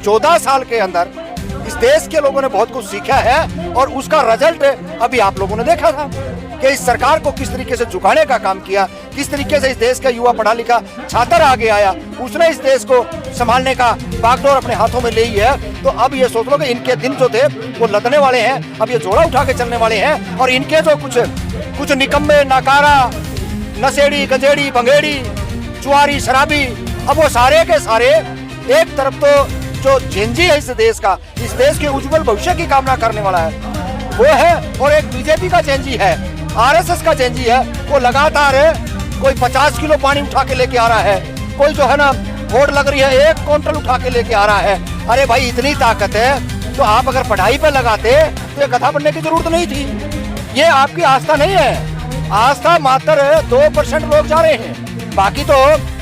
14 साल के अंदर इस देश के लोगों ने बहुत कुछ सीखा है और उसका रिजल्ट अभी आप लोगों ने देखा था कि इस सरकार को किस तरीके से झुकाने का काम किया, किस तरीके से इस देश का युवा पढ़ा लिखा छात्र आगे आया, उसने इस देश को संभालने का बागडोर अपने हाथों में ले ही है। तो अब ये सोच लो कि इनके दिन जो थे वो लदने वाले हैं, अब ये जोड़ा उठा के चलने वाले हैं और इनके जो कुछ निकम्मे, नाकारा, नशेड़ी, गंजेड़ी, भंगेड़ी, जुआरी, शराबी, अब वो सारे के सारे एक तरफ तो जो जेंजी है इस देश के उज्जवल भविष्य की कामना करने वाला है वो है, और एक बीजेपी का जेंजी है, आरएसएस का जेंजी है, वो लगातार कोई 50 किलो पानी उठा के लेके आ रहा है, कोई जो है ना होड़ लग रही है 1 क्विंटल उठा के लेके आ रहा है। अरे भाई इतनी ताकत है तो आप अगर पढ़ाई पे लगाते तो ये गधा बनने की जरूरत नहीं थी। ये आपकी आस्था नहीं है, आस्था मात्र 2% लोग जा रहे हैं, बाकी तो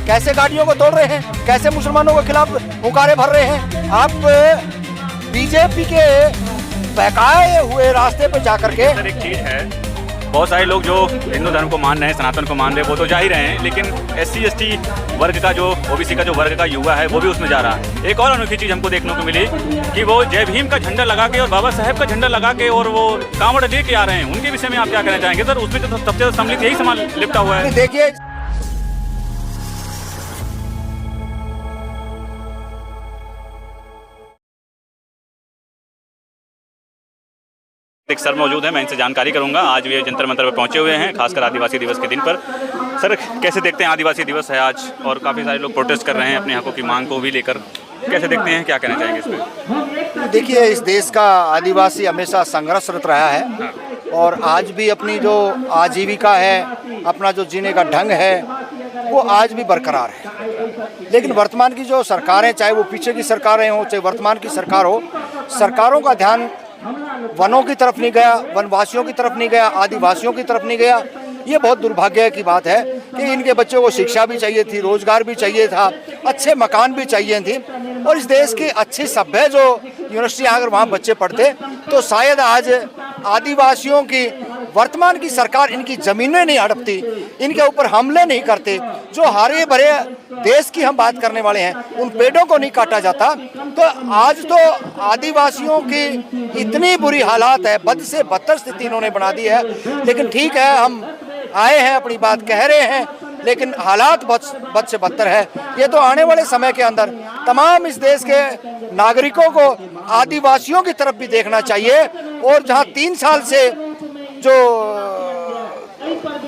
कैसे गाड़ियों को तोड़ रहे हैं, कैसे मुसलमानों के खिलाफ हुंकारे भर रहे हैं। आप बीजेपी के बहकाए हुए रास्ते पे जाकर के सर एक चीज है, बहुत सारे लोग जो हिंदू धर्म को मान रहे हैं, सनातन को मान रहे हैं, वो तो जा ही रहे हैं, लेकिन SC ST वर्ग का जो OBC का जो वर्ग का युवा है वो भी उसमें जा रहा है। एक और अनोखी चीज़ हमको देखने को मिली कि वो जय भीम का झंडा लगा के और बाबा साहेब का झंडा लगा के और वो कांवड़ लेके आ रहे हैं। उनके विषय में आप क्या कहना चाहेंगे सर? उसमें तो सबसे ज़्यादा सम्मिलित यही सामान लिपटा हुआ है। देखिए एक सर मौजूद है, मैं इनसे जानकारी करूंगा। आज वे जंतर मंतर पर पहुंचे हुए हैं, खासकर आदिवासी दिवस के दिन पर। सर कैसे देखते हैं, आदिवासी दिवस है आज और काफ़ी सारे लोग प्रोटेस्ट कर रहे हैं अपने हकों की मांग को भी लेकर, कैसे देखते हैं, क्या कहना चाहेंगे इसमें? देखिए इस देश का आदिवासी हमेशा संघर्षरत रहा है और आज भी अपनी जो आजीविका है, अपना जो जीने का ढंग है वो आज भी बरकरार है। लेकिन वर्तमान की जो सरकारें, चाहे वो पीछे की सरकारें हो चाहे वर्तमान की सरकार हो, सरकारों का ध्यान वनों की तरफ नहीं गया, वनवासियों की तरफ नहीं गया, आदिवासियों की तरफ नहीं गया। ये बहुत दुर्भाग्य की बात है कि इनके बच्चों को शिक्षा भी चाहिए थी, रोजगार भी चाहिए था, अच्छे मकान भी चाहिए थी और इस देश की अच्छी सभ्य जो यूनिवर्सिटी अगर वहाँ बच्चे पढ़ते तो शायद आज आदिवासियों की वर्तमान की सरकार इनकी ज़मीनें नहीं हड़पती, इनके ऊपर हमले नहीं करते, जो हरे भरे देश की हम बात करने वाले हैं उन पेड़ों को नहीं काटा जाता। तो आज तो आदिवासियों की इतनी बुरी हालात है, बद से बदतर स्थिति इन्होंने बना दी है। लेकिन ठीक है, हम आए हैं, अपनी बात कह रहे हैं, लेकिन हालात बद से बदतर है। ये तो आने वाले समय के अंदर तमाम इस देश के नागरिकों को आदिवासियों की तरफ भी देखना चाहिए और जहाँ 3 साल से जो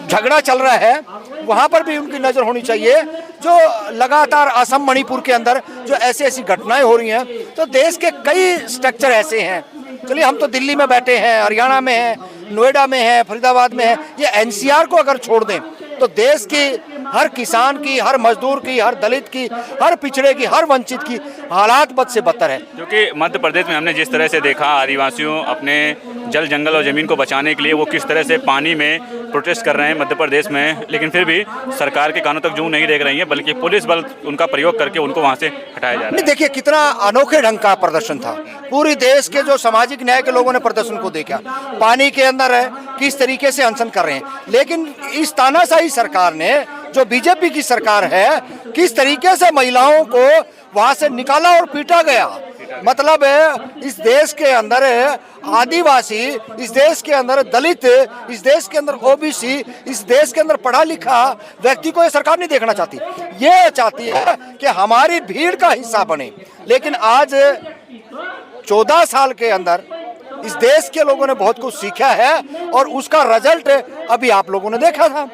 झगड़ा चल रहा है वहाँ पर भी उनकी नज़र होनी चाहिए। जो लगातार असम, मणिपुर के अंदर जो ऐसी घटनाएं हो रही हैं, तो देश के कई स्ट्रक्चर ऐसे हैं। चलिए हम तो दिल्ली में बैठे हैं, हरियाणा में हैं, नोएडा में हैं, फरीदाबाद में हैं, ये NCR को अगर छोड़ दें तो देश की हर किसान की, हर मजदूर की, हर दलित की, हर पिछड़े की, हर वंचित की हालात बद से बदतर है। क्योंकि मध्य प्रदेश में हमने जिस तरह से देखा आदिवासियों अपने जल जंगल और ज़मीन को बचाने के लिए वो किस तरह से पानी में प्रोटेस्ट कर रहे हैं मध्य प्रदेश में, लेकिन फिर भी सरकार के कानों तक जूं नहीं देख रही है, बल्कि पुलिस बल उनका प्रयोग करके उनको वहाँ से हटाया जा रहा है। देखिए कितना अनोखे ढंग का प्रदर्शन था, पूरी देश के जो सामाजिक न्याय के लोगों ने प्रदर्शन को देखा, पानी के अंदर है किस तरीके से अनशन कर रहे हैं। लेकिन इस तानाशाही सरकार ने, जो बीजेपी की सरकार है, किस तरीके से महिलाओं को वहां से निकाला और पीटा गया। मतलब इस देश के अंदर आदिवासी, इस देश के अंदर दलित, इस देश के अंदर OBC, इस देश के अंदर पढ़ा लिखा व्यक्ति को ये सरकार नहीं देखना चाहती। ये चाहती है कि हमारी भीड़ का हिस्सा बने। लेकिन आज 14 साल के अंदर इस देश के लोगों ने बहुत कुछ सीखा है और उसका रिजल्ट अभी आप लोगों ने देखा था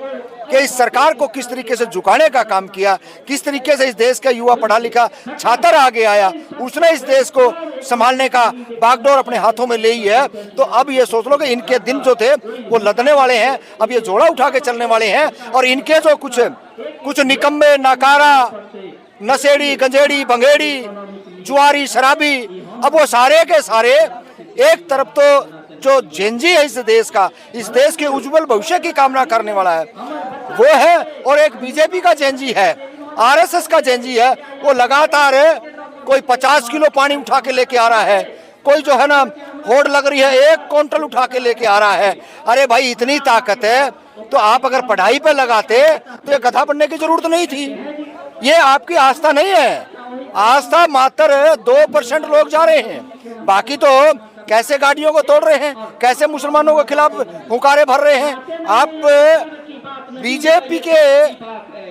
कि इस सरकार को किस तरीके से झुकाने का काम किया, किस तरीके से इस देश का युवा पढ़ा लिखा छात्र आगे आया, उसने इस देश को संभालने का बागडोर अपने हाथों में ले ही है। तो अब ये सोच लो कि इनके दिन जो थे वो लदने वाले हैं, अब ये जोड़ा उठा के चलने वाले हैं और इनके जो कुछ निकम्मे, नाकारा, नशेड़ी, गंजेड़ी, भंगेड़ी, जुआरी, शराबी, अब वो सारे के सारे एक तरफ तो जो जेंजी है इस देश के उज्जवल भविष्य की कामना करने वाला है वो है, और एक बीजेपी का जेंजी है, आरएसएस का जेंजी है, वो लगातार कोई 50 किलो पानी उठा के लेके आ रहा है, कोई जो है ना होड़ लग रही है 1 क्विंटल उठा के लेके आ रहा है। अरे भाई इतनी ताकत है तो आप अगर पढ़ाई पे लगाते तो ये गधा बनने की जरूरत नहीं थी। ये आपकी आस्था नहीं है, आज था मात्र 2% लोग जा रहे हैं, बाकी तो कैसे गाड़ियों को तोड़ रहे हैं, कैसे मुसलमानों के खिलाफ हुंकारे भर रहे हैं। आप बीजेपी के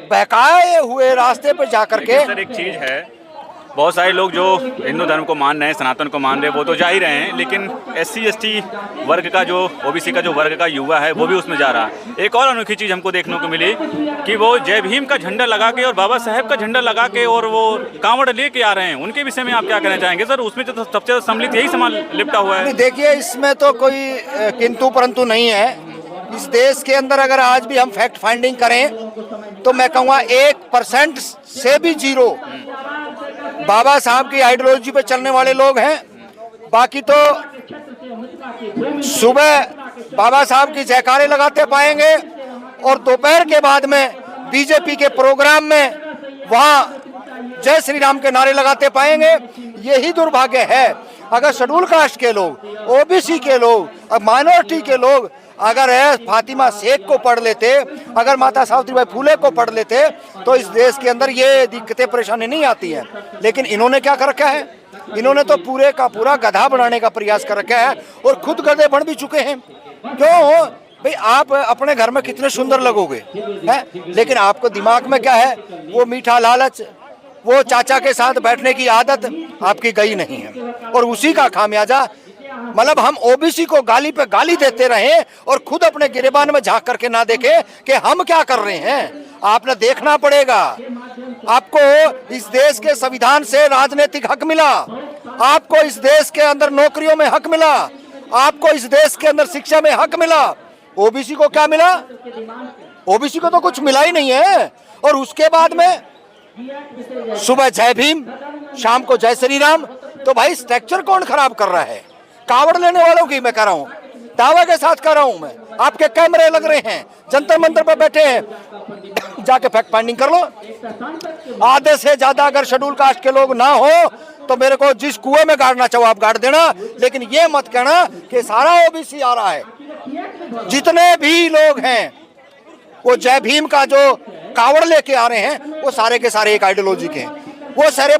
बहकाए हुए रास्ते पे जाकर के सर एक चीज़ है, बहुत सारे लोग जो हिंदू धर्म को मान रहे हैं, सनातन को मान रहे हैं, वो तो जा ही रहे हैं, लेकिन SC/ST वर्ग का जो OBC का जो वर्ग का युवा है वो भी उसमें जा रहा है। एक और अनोखी चीज़ हमको देखने को मिली कि वो जय भीम का झंडा लगा के और बाबा साहेब का झंडा लगा के और वो कांवड़ लेके आ रहे हैं। उनके विषय में आप क्या कहना चाहेंगे सर? उसमें तो सबसे ज़्यादा सम्मिलित यही सामान लिपटा हुआ है। देखिए, इसमें तो कोई किंतु परंतु नहीं है। इस देश के अंदर अगर आज भी हम फैक्ट फाइंडिंग करें तो मैं कहूँगा 1% से भी जीरो बाबा साहब की आइडियोलॉजी पे चलने वाले लोग हैं। बाकी तो सुबह बाबा साहब की जयकारे लगाते पाएंगे और दोपहर के बाद में बीजेपी के प्रोग्राम में वहाँ जय श्री राम के नारे लगाते पाएंगे। यही दुर्भाग्य है। अगर शेड्यूल कास्ट के लोग, OBC के लोग, माइनॉरिटी के लोग अगर फातिमा शेख को पढ़ लेते, अगर माता सावित्रीबाई फुले को पढ़ लेते तो इस देश के अंदर ये दिक्कतें परेशानी नहीं आती है। लेकिन इन्होंने क्या कर रखा है? इन्होंने तो पूरे का पूरा गधा बनाने का प्रयास कर रखा है और खुद गधे बन भी चुके हैं। क्यों भाई? आप अपने घर में कितने सुंदर लगोगे हैं, लेकिन आपको दिमाग में क्या है? वो मीठा लालच, वो चाचा के साथ बैठने की आदत आपकी गई नहीं है। और उसी का खामियाजा मतलब हम OBC को गाली पे गाली देते रहे और खुद अपने गिरेबान में झांक करके ना देखे कि हम क्या कर रहे हैं। आपने देखना पड़ेगा। आपको इस देश के संविधान से राजनीतिक हक मिला, आपको इस देश के अंदर नौकरियों में हक मिला, आपको इस देश के अंदर शिक्षा में हक मिला। OBC को क्या मिला? OBC को तो कुछ मिला ही नहीं है। और उसके बाद में सुबह जय भीम, शाम को जय श्री राम। तो भाई स्ट्रक्चर कौन खराब कर रहा है? कावड़ लेने वालों की मैं कह रहा हूँ, दावा के साथ कह रहा हूँ मैं। आपके कैमरे लग रहे हैं, जंतर मंतर पर बैठे हैं, जाके फैक्ट फाइंडिंग कर लो। आधे से ज्यादा अगर शेड्यूल कास्ट के लोग ना हो तो मेरे को जिस कुएं में गाड़ना चाहो आप गाड़ देना, लेकिन ये मत कहना कि सारा OBC आ रहा है। जितने भी लोग हैं वो जय भीम का जो कावड़ लेके आ रहे हैं वो सारे के सारे एक आइडियोलॉजी के हैं। वो सारे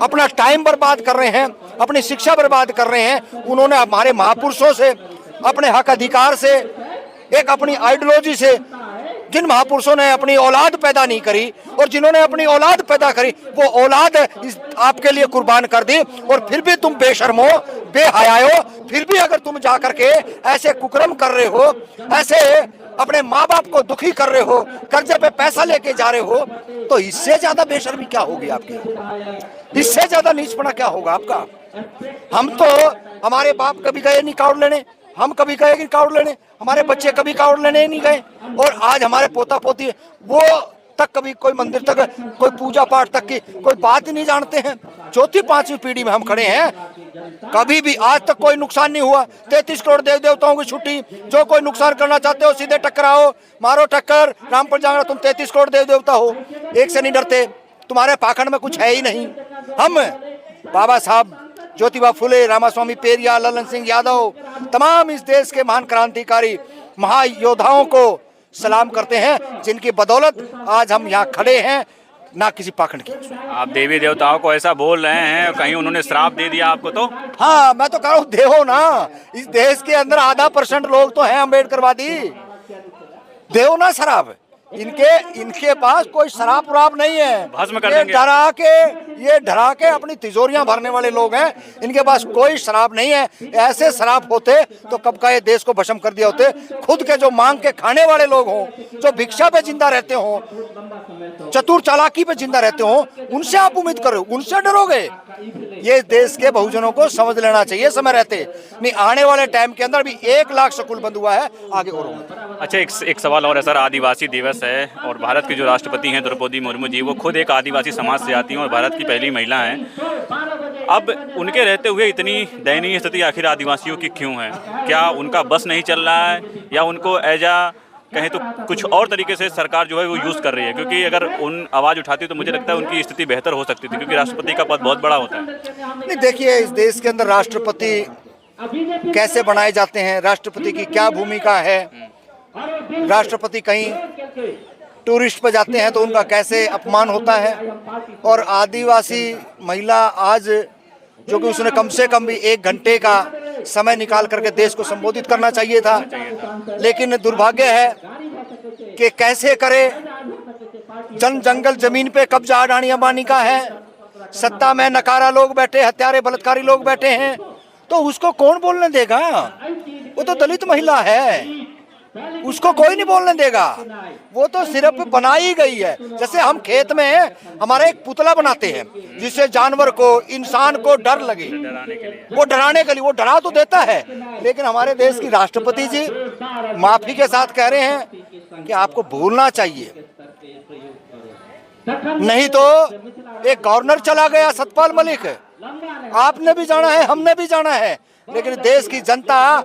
अपना टाइम बर्बाद कर रहे हैं, अपनी शिक्षा बर्बाद कर रहे हैं। उन्होंने हमारे महापुरुषों से, अपने हक अधिकार से, एक अपनी आइडियोलॉजी से, जिन महापुरुषों ने अपनी औलाद पैदा नहीं करी और जिन्होंने अपनी औलाद पैदा करी वो औलाद आपके लिए कुर्बान कर दी। और फिर भी तुम बेशर्मो, बेहयाओ, फिर भी अगर तुम जा करके ऐसे कुकर्म कर रहे हो, ऐसे अपने माँ बाप को दुखी कर रहे हो, कर्जे पे पैसा लेके जा रहे हो, तो इससे ज्यादा बेशर्मी क्या होगी आपकी? इससे ज्यादा नीचपना क्या होगा आपका? हम तो, हमारे बाप कभी गए नहीं कावड़ लेने, हम कभी गए नहीं कावड़ लेने, हमारे बच्चे कभी कावड़ लेने नहीं गए, और आज हमारे पोता पोती वो तक कभी कोई मंदिर तक, कोई पूजा पाठ तक की कोई बात ही नहीं जानते हैं। चौथी पांचवी पीढ़ी में हम खड़े हैं, कभी भी आज तक कोई नुकसान नहीं हुआ। 33 करोड़ देव देवताओं की छुट्टी, जो कोई नुकसान करना चाहते हो सीधे टकराओ, मारो टक्कर, राम पर जाना। तुम 33 करोड़ देव देवता हो, एक से नहीं डरते, तुम्हारे पाखंड में कुछ है ही नहीं। हम बाबा साहब ज्योतिबा फुले, रामास्वामी पेरिया, ललन सिंह यादव, तमाम इस देश के महान क्रांतिकारी महायोद्धाओं को सलाम करते हैं, जिनकी बदौलत आज हम यहाँ खड़े हैं, ना किसी पाखंड की। आप देवी देवताओं को ऐसा बोल रहे हैं, कहीं उन्होंने श्राप दे दिया आपको? तो हाँ, मैं तो कह रहा हूँ देहो ना। इस देश के अंदर आधा % लोग तो हैं अम्बेडकरवादी, देहो ना शराब। इनके पास कोई शराब वराब नहीं है। भस्म कर ये देंगे। ये डरा के अपनी तिजोरियां भरने वाले लोग हैं। इनके पास कोई शराब नहीं है। ऐसे शराब होते तो कब का ये देश को भस्म कर दिया होते। खुद के जो मांग के खाने वाले लोग हों, जो भिक्षा पे जिंदा रहते हों, चतुर चालाकी पे जिंदा रहते हों, उनसे आप उम्मीद करो, उनसे डरोगे? ये देश के बहुजनों को समझ लेना चाहिए समय रहते। नहीं, आने वाले टाइम के अंदर भी 1 लाख स्कूल बंद हुआ है, आगे और होगा। अच्छा, एक सवाल और है सर। आदिवासी दिवस है और भारत की जो राष्ट्रपति हैं द्रौपदी मुर्मू जी, वो खुद एक आदिवासी समाज से आती हैं और भारत की पहली महिला हैं। अब उनके रहते हुए इतनी दयनीय स्थिति आखिर आदिवासियों की क्यों है? क्या उनका बस नहीं चल रहा है, या उनको एजा कहें तो कुछ और तरीके से सरकार जो है वो यूज़ कर रही है? क्योंकि अगर उन आवाज़ उठाती तो मुझे लगता है उनकी स्थिति बेहतर हो सकती थी, क्योंकि राष्ट्रपति का पद बहुत बड़ा होता है। नहीं, देखिए, इस देश के अंदर राष्ट्रपति कैसे बनाए जाते हैं, राष्ट्रपति की क्या भूमिका है, राष्ट्रपति कहीं टूरिस्ट पे जाते हैं तो उनका कैसे अपमान होता है। और आदिवासी महिला आज जो कि उसने कम से कम भी 1 घंटे का समय निकाल करके देश को संबोधित करना चाहिए था, लेकिन दुर्भाग्य है कि कैसे करे। जन जंगल जमीन पे कब्जा अडानी अंबानी का है, सत्ता में नकारा लोग बैठे, हत्यारे बलात्कारी लोग बैठे हैं, तो उसको कौन बोलने देगा? वो तो दलित महिला है, उसको कोई नहीं बोलने देगा। वो तो सिर्फ बनाई गई है। जैसे हम खेत में हमारा एक पुतला बनाते हैं जिससे जानवर को, इंसान को डर लगे, वो डराने के लिए, वो डरा तो देता है, लेकिन हमारे देश की राष्ट्रपति जी माफी के साथ कह रहे हैं कि आपको भूलना चाहिए, नहीं तो एक गवर्नर चला गया सतपाल मलिक, आपने भी जाना है, हमने भी जाना है, लेकिन देश की जनता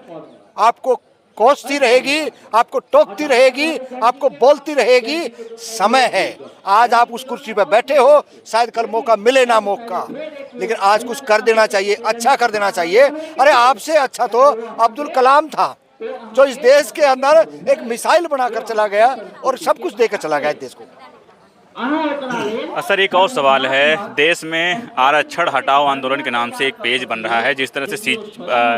आपको कोसती रहेगी, आपको टोकती रहेगी, आपको बोलती रहेगी। समय है, आज आप उस कुर्सी पर बैठे हो, शायद कल मौका मिले ना मौका, लेकिन आज कुछ कर देना चाहिए, अच्छा कर देना चाहिए। अरे आपसे अच्छा तो अब्दुल कलाम था, जो इस देश के अंदर एक मिसाइल बनाकर चला गया और सब कुछ देकर चला गया इस देश को। सर एक और सवाल है, देश में आरक्षण हटाओ आंदोलन के नाम से एक पेज बन रहा है, जिस तरह से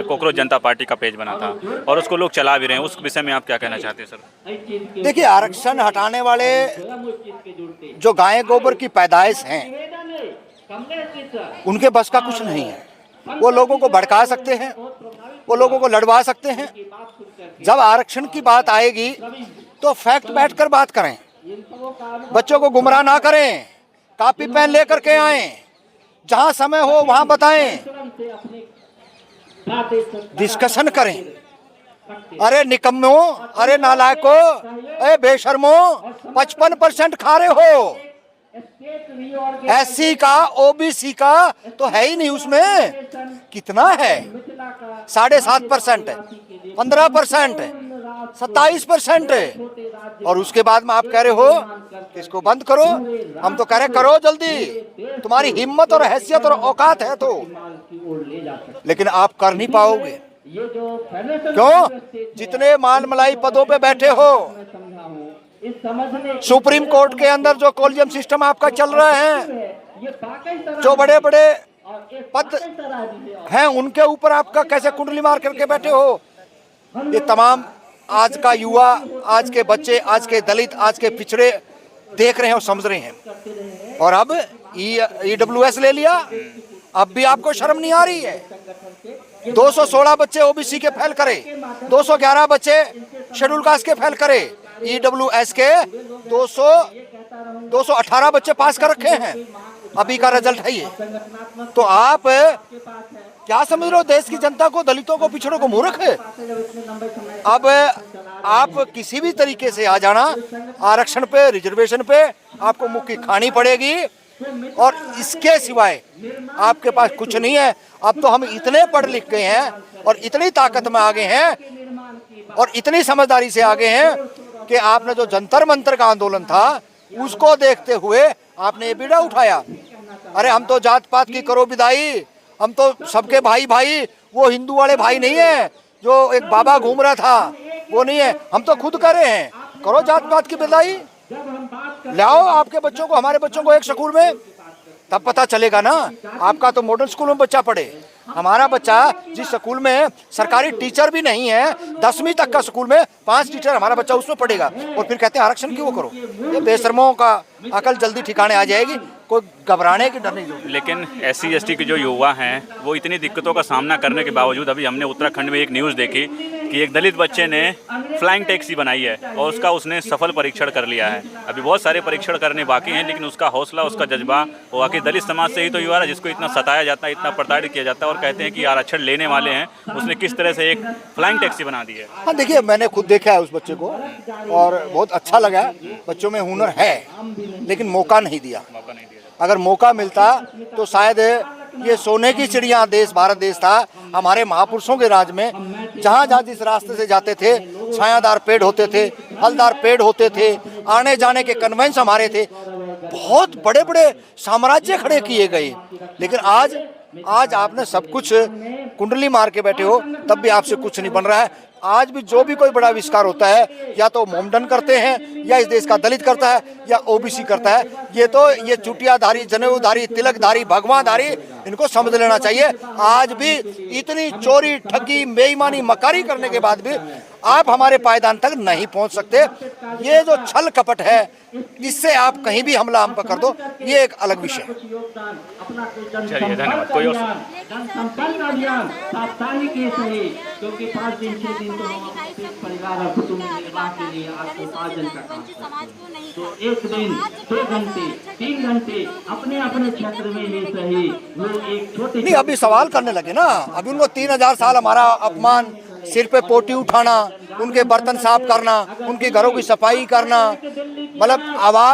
कोकरोच जनता पार्टी का पेज बना था और उसको लोग चला भी रहे हैं, उस विषय में आप क्या कहना चाहते हैं सर? देखिए, आरक्षण हटाने वाले जो गाय गोबर की पैदाइश हैं, उनके बस का कुछ नहीं है। वो लोगों को भड़का सकते हैं, वो लोगों को लड़वा सकते हैं। जब आरक्षण की बात आएगी तो फैक्ट बैठकर बात करें, बच्चों को गुमराह ना करें, कॉपी पेन लेकर के आएं, जहां समय हो वहां बताएं, डिस्कशन करें। अरे निकम्मो, अरे नालायको, अरे बेशर्मो, 55% खा रहे हो। एससी का, ओबीसी का तो है ही नहीं, उसमें कितना है? 7.5%, 15%, 27%, और उसके बाद में आप कह रहे हो कि इसको बंद करो। हम तो कह रहे करो जल्दी, तुम्हारी हिम्मत और हैसियत और औकात है तो, लेकिन आप कर नहीं पाओगे। क्यों? जितने माल मलाई पदों पे बैठे हो, सुप्रीम कोर्ट के अंदर जो कॉलेजियम सिस्टम आपका चल रहा है, जो बड़े बड़े पद हैं उनके ऊपर आपका कैसे कुंडली मार करके बैठे हो। ये तमाम आज का युवा, आज के बच्चे, आज के दलित, आज के पिछड़े देख रहे हैं और समझ रहे हैं। और अब EWS ले लिया, अब भी आपको शर्म नहीं आ रही है। 216 बच्चे ओबीसी के फेल करे, 211 बच्चे शेड्यूल कास्ट के फेल करे, EWS के 218 बच्चे पास कर रखे हैं। अभी का रिजल्ट है ये। तो आप क्या समझ रहे हो? देश की जनता को, दलितों को, पिछड़ों को मूर्ख है। अब आप किसी भी तरीके से आ जाना, आरक्षण पे, रिजर्वेशन पे आपको मुक्की खानी पड़ेगी, और इसके सिवाय आपके पास कुछ नहीं है। अब तो हम इतने पढ़ लिख गए हैं और इतनी ताकत में आ गए हैं और इतनी समझदारी से आ गए हैं कि आपने जो जंतर मंतर का आंदोलन था, उसको देखते हुए आपने ये बीड़ा उठाया। अरे हम तो जात पात की करो विदाई, हम तो सबके भाई भाई, वो हिंदू वाले भाई नहीं है जो एक बाबा घूम रहा था, वो नहीं है। हम तो खुद करे हैं, करो जात पात की विदाई, लाओ आपके बच्चों को, हमारे बच्चों को एक स्कूल में, तब पता चलेगा ना। आपका तो मॉडल स्कूल में बच्चा पढ़े, हमारा बच्चा जिस स्कूल में सरकारी टीचर भी नहीं है, 10वीं तक का स्कूल में 5 टीचर, हमारा बच्चा उसमें पढ़ेगा, और फिर कहते हैं आरक्षण क्यों करो। ये बेशर्मों का अकल जल्दी ठिकाने आ जाएगी, कोई घबराने की डर नहीं। लेकिन SC ST के जो युवा हैं, वो इतनी दिक्कतों का सामना करने के बावजूद, अभी हमने उत्तराखंड में एक न्यूज़ देखी कि एक दलित बच्चे ने फ्लाइंग टैक्सी बनाई है और उसका उसने सफल परीक्षण कर लिया है। अभी बहुत सारे परीक्षण करने बाकी हैं, लेकिन उसका हौसला, उसका जज्बा, वो आखिर दलित समाज से ही तो युवा है जिसको इतना सताया जाता है, इतना प्रताड़ित किया जाता है, और कहते हैं कि आरक्षण लेने वाले हैं, उसने किस तरह से एक फ्लाइंग टैक्सी बना दी है। हाँ देखिए, मैंने खुद देखा है उस बच्चे को और बहुत अच्छा लगा। बच्चों में हुनर है, लेकिन मौका नहीं दिया। अगर मौका मिलता तो शायद ये सोने की चिड़िया देश, भारत देश था। हमारे महापुरुषों के राज में जहाँ जहाँ जिस रास्ते से जाते थे, छायादार पेड़ होते थे, फलदार पेड़ होते थे, आने जाने के कन्वेंस हमारे थे, बहुत बड़े बड़े साम्राज्य खड़े किए गए। लेकिन आज आपने सब कुछ कुंडली मार के बैठे हो, तब भी आपसे कुछ नहीं बन रहा है। आज भी जो भी कोई बड़ा आविष्कार होता है या तो मोमडन करते हैं या इस देश का दलित करता है या ओबीसी करता है। ये चुटियाधारी, जनेऊधारी, तिलकधारी, भगवाधारी, इनको समझ लेना चाहिए। आज भी इतनी चोरी, ठगी, बेईमानी, मकारी करने के बाद भी आप हमारे पायदान तक नहीं पहुंच सकते। ये जो छल कपट है, इससे आप कहीं भी हमला हम पर कर दो, ये एक अलग विषय है। चलिए, धन्यवाद। कोई और संपर्क अभियान साप्ताहिक ही सही, क्योंकि 5 दिन 6 दिन तो हम अपने परिवार और कुटुंब निर्वाह के लिए आपको उपार्जन का काम करते हैं। तो एक दिन 6 घंटे 3 घंटे अपने अपने क्षेत्र में ही सही, वो एक छोटे नहीं, अभी सवाल करने लगे ना। अभी उनको 3000 साल हमारा अपमान, सिर पे पोटी उठाना, उनके बर्तन साफ करना, उनके घरों की सफाई करना, मतलब आवाज